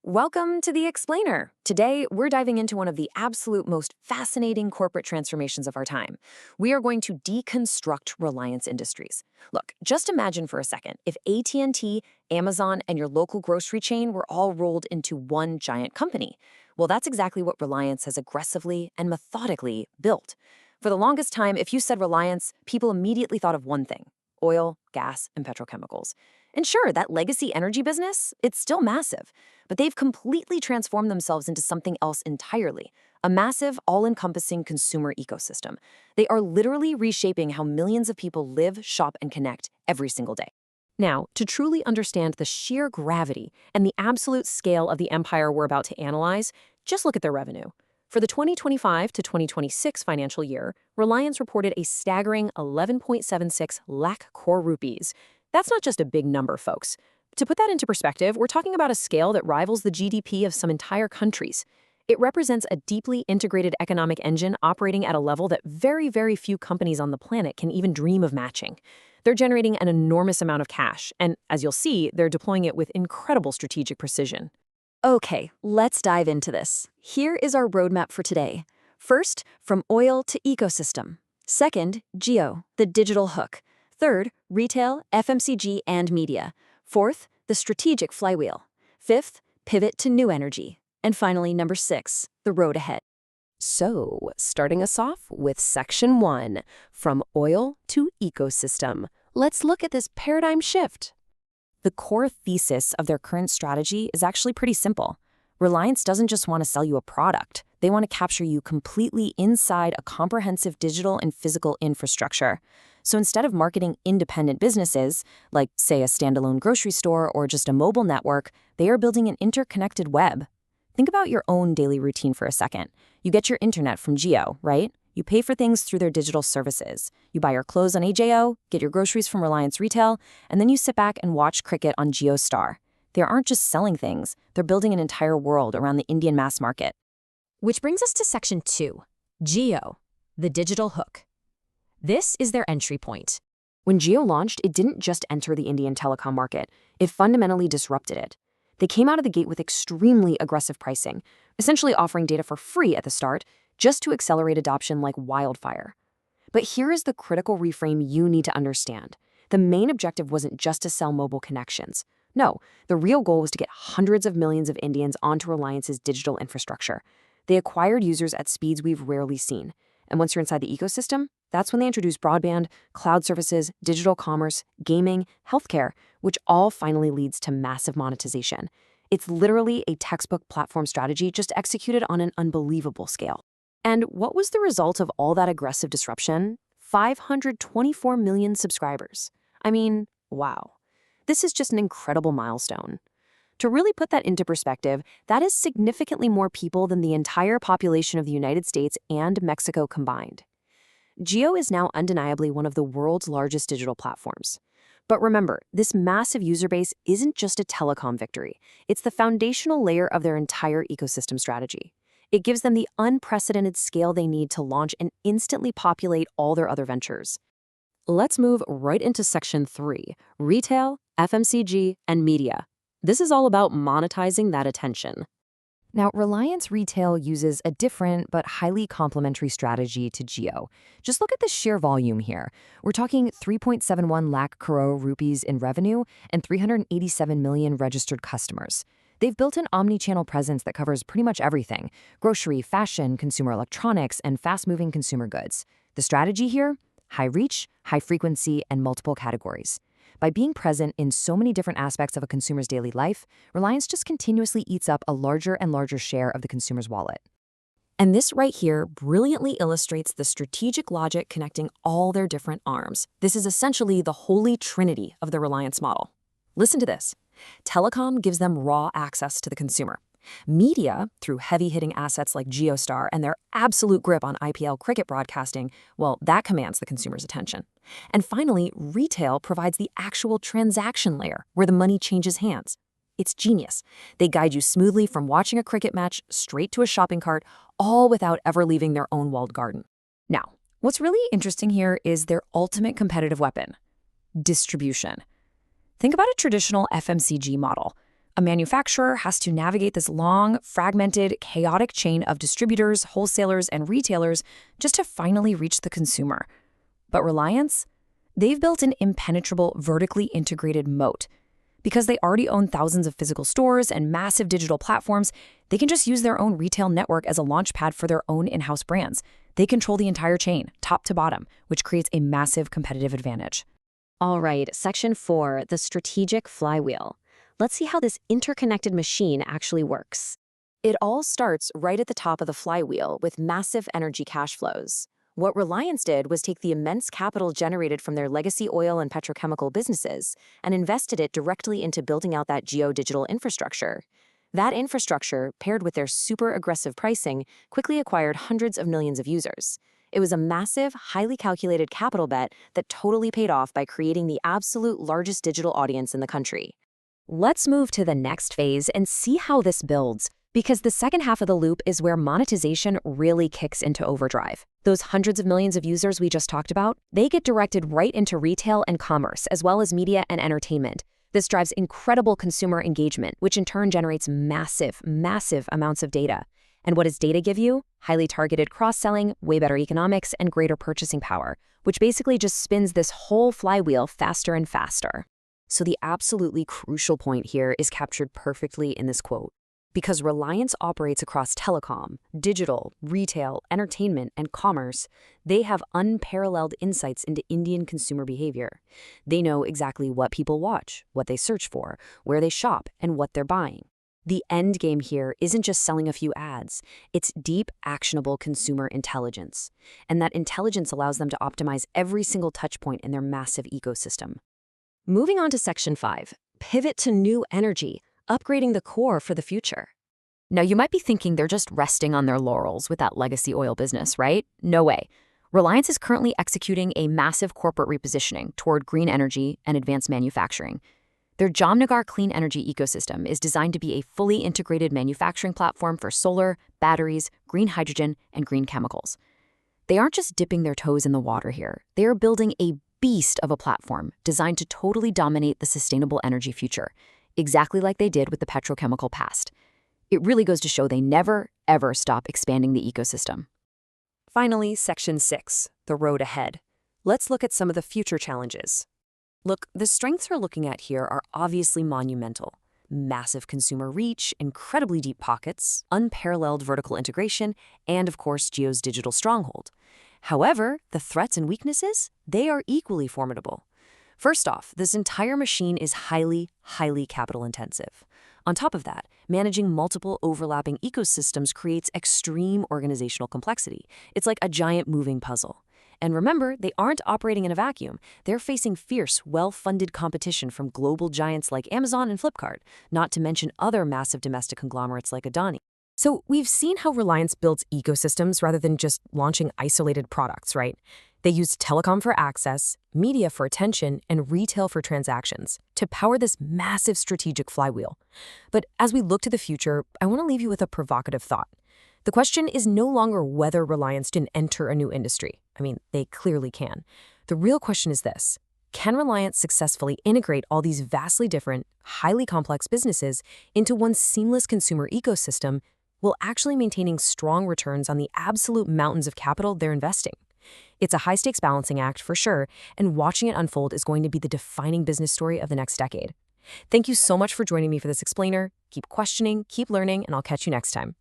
Welcome to The Explainer. Today, we're diving into one of the absolute most fascinating corporate transformations of our time. We are going to deconstruct Reliance Industries. Look, just imagine for a second if AT&T, Amazon, and your local grocery chain were all rolled into one giant company. Well, that's exactly what Reliance has aggressively and methodically built. For the longest time, if you said Reliance, people immediately thought of one thing: oil, gas, and petrochemicals. And sure, that legacy energy business, it's still massive, but they've completely transformed themselves into something else entirely, a massive, all-encompassing consumer ecosystem. They are literally reshaping how millions of people live, shop, and connect every single day. Now, to truly understand the sheer gravity and the absolute scale of the empire we're about to analyze, just look at their revenue. For the 2025 to 2026 financial year, Reliance reported a staggering 11.76 lakh crore rupees. That's not just a big number, folks. To put that into perspective, we're talking about a scale that rivals the GDP of some entire countries. It represents a deeply integrated economic engine operating at a level that very, very few companies on the planet can even dream of matching. They're generating an enormous amount of cash, and as you'll see, they're deploying it with incredible strategic precision. Okay, let's dive into this. Here is our roadmap for today. First, from oil to ecosystem. Second, geo, the digital hook. Third, retail, FMCG, and media. Fourth, the strategic flywheel. Fifth, pivot to new energy. And finally, number 6, the road ahead. So, starting us off with Section 1, from oil to ecosystem. Let's look at this paradigm shift. The core thesis of their current strategy is actually pretty simple. Reliance doesn't just want to sell you a product. They want to capture you completely inside a comprehensive digital and physical infrastructure. So instead of marketing independent businesses, like, say, a standalone grocery store or just a mobile network, they are building an interconnected web. Think about your own daily routine for a second. You get your internet from Jio, right? You pay for things through their digital services. You buy your clothes on AJO, get your groceries from Reliance Retail, and then you sit back and watch cricket on JioStar. They aren't just selling things, they're building an entire world around the Indian mass market. Which brings us to Section 2, Jio, the digital hook. This is their entry point. When Jio launched, it didn't just enter the Indian telecom market, it fundamentally disrupted it. They came out of the gate with extremely aggressive pricing, essentially offering data for free at the start, just to accelerate adoption like wildfire. But here is the critical reframe you need to understand. The main objective wasn't just to sell mobile connections. No, the real goal was to get hundreds of millions of Indians onto Reliance's digital infrastructure. They acquired users at speeds we've rarely seen. And once you're inside the ecosystem, that's when they introduced broadband, cloud services, digital commerce, gaming, healthcare, which all finally leads to massive monetization. It's literally a textbook platform strategy just executed on an unbelievable scale. And what was the result of all that aggressive disruption? 524 million subscribers. I mean, wow. This is just an incredible milestone. To really put that into perspective, that is significantly more people than the entire population of the United States and Mexico combined. Jio is now undeniably one of the world's largest digital platforms. But remember, this massive user base isn't just a telecom victory. It's the foundational layer of their entire ecosystem strategy. It gives them the unprecedented scale they need to launch and instantly populate all their other ventures. Let's move right into Section 3, retail, FMCG, and media. This is all about monetizing that attention. Now, Reliance Retail uses a different but highly complementary strategy to Jio. Just look at the sheer volume here. We're talking 3.71 lakh crore rupees in revenue and 387 million registered customers. They've built an omni-channel presence that covers pretty much everything: grocery, fashion, consumer electronics, and fast-moving consumer goods. The strategy here? High reach, high frequency, and multiple categories. By being present in so many different aspects of a consumer's daily life, Reliance just continuously eats up a larger and larger share of the consumer's wallet. And this right here brilliantly illustrates the strategic logic connecting all their different arms. This is essentially the holy trinity of the Reliance model. Listen to this. Telecom gives them raw access to the consumer. Media, through heavy-hitting assets like JioStar and their absolute grip on IPL cricket broadcasting, well, that commands the consumer's attention. And finally, retail provides the actual transaction layer where the money changes hands. It's genius. They guide you smoothly from watching a cricket match straight to a shopping cart, all without ever leaving their own walled garden. Now, what's really interesting here is their ultimate competitive weapon: distribution. Think about a traditional FMCG model. A manufacturer has to navigate this long, fragmented, chaotic chain of distributors, wholesalers, and retailers just to finally reach the consumer. But Reliance? They've built an impenetrable, vertically integrated moat. Because they already own thousands of physical stores and massive digital platforms, they can just use their own retail network as a launchpad for their own in-house brands. They control the entire chain, top to bottom, which creates a massive competitive advantage. All right, section 4, the strategic flywheel. Let's see how this interconnected machine actually works. It all starts right at the top of the flywheel with massive energy cash flows. What Reliance did was take the immense capital generated from their legacy oil and petrochemical businesses and invested it directly into building out that geodigital infrastructure. That infrastructure, paired with their super aggressive pricing, quickly acquired hundreds of millions of users. It was a massive, highly calculated capital bet that totally paid off by creating the absolute largest digital audience in the country. Let's move to the next phase and see how this builds, because the second half of the loop is where monetization really kicks into overdrive. Those hundreds of millions of users we just talked about, they get directed right into retail and commerce, as well as media and entertainment. This drives incredible consumer engagement, which in turn generates massive, massive amounts of data. And what does data give you? Highly targeted cross-selling, way better economics, and greater purchasing power, which basically just spins this whole flywheel faster and faster. So the absolutely crucial point here is captured perfectly in this quote. Because Reliance operates across telecom, digital, retail, entertainment, and commerce, they have unparalleled insights into Indian consumer behavior. They know exactly what people watch, what they search for, where they shop, and what they're buying. The end game here isn't just selling a few ads, it's deep, actionable consumer intelligence. And that intelligence allows them to optimize every single touchpoint in their massive ecosystem. Moving on to section 5, pivot to new energy, upgrading the core for the future. Now, you might be thinking they're just resting on their laurels with that legacy oil business, right? No way. Reliance is currently executing a massive corporate repositioning toward green energy and advanced manufacturing. Their Jamnagar clean energy ecosystem is designed to be a fully integrated manufacturing platform for solar, batteries, green hydrogen, and green chemicals. They aren't just dipping their toes in the water here. They are building a beast of a platform designed to totally dominate the sustainable energy future, exactly like they did with the petrochemical past. It really goes to show they never, ever stop expanding the ecosystem. Finally, section 6, the road ahead. Let's look at some of the future challenges. Look, the strengths we're looking at here are obviously monumental. Massive consumer reach, incredibly deep pockets, unparalleled vertical integration, and of course, Geo's digital stronghold. However, the threats and weaknesses, they are equally formidable. First off, this entire machine is highly, highly capital intensive. On top of that, managing multiple overlapping ecosystems creates extreme organizational complexity. It's like a giant moving puzzle. And remember, they aren't operating in a vacuum. They're facing fierce, well-funded competition from global giants like Amazon and Flipkart, not to mention other massive domestic conglomerates like Adani. So we've seen how Reliance builds ecosystems rather than just launching isolated products, right? They use telecom for access, media for attention, and retail for transactions to power this massive strategic flywheel. But as we look to the future, I want to leave you with a provocative thought. The question is no longer whether Reliance can enter a new industry. I mean, they clearly can. The real question is this: can Reliance successfully integrate all these vastly different, highly complex businesses into one seamless consumer ecosystem while actually maintaining strong returns on the absolute mountains of capital they're investing? It's a high-stakes balancing act for sure, and watching it unfold is going to be the defining business story of the next decade. Thank you so much for joining me for this explainer. Keep questioning, keep learning, and I'll catch you next time.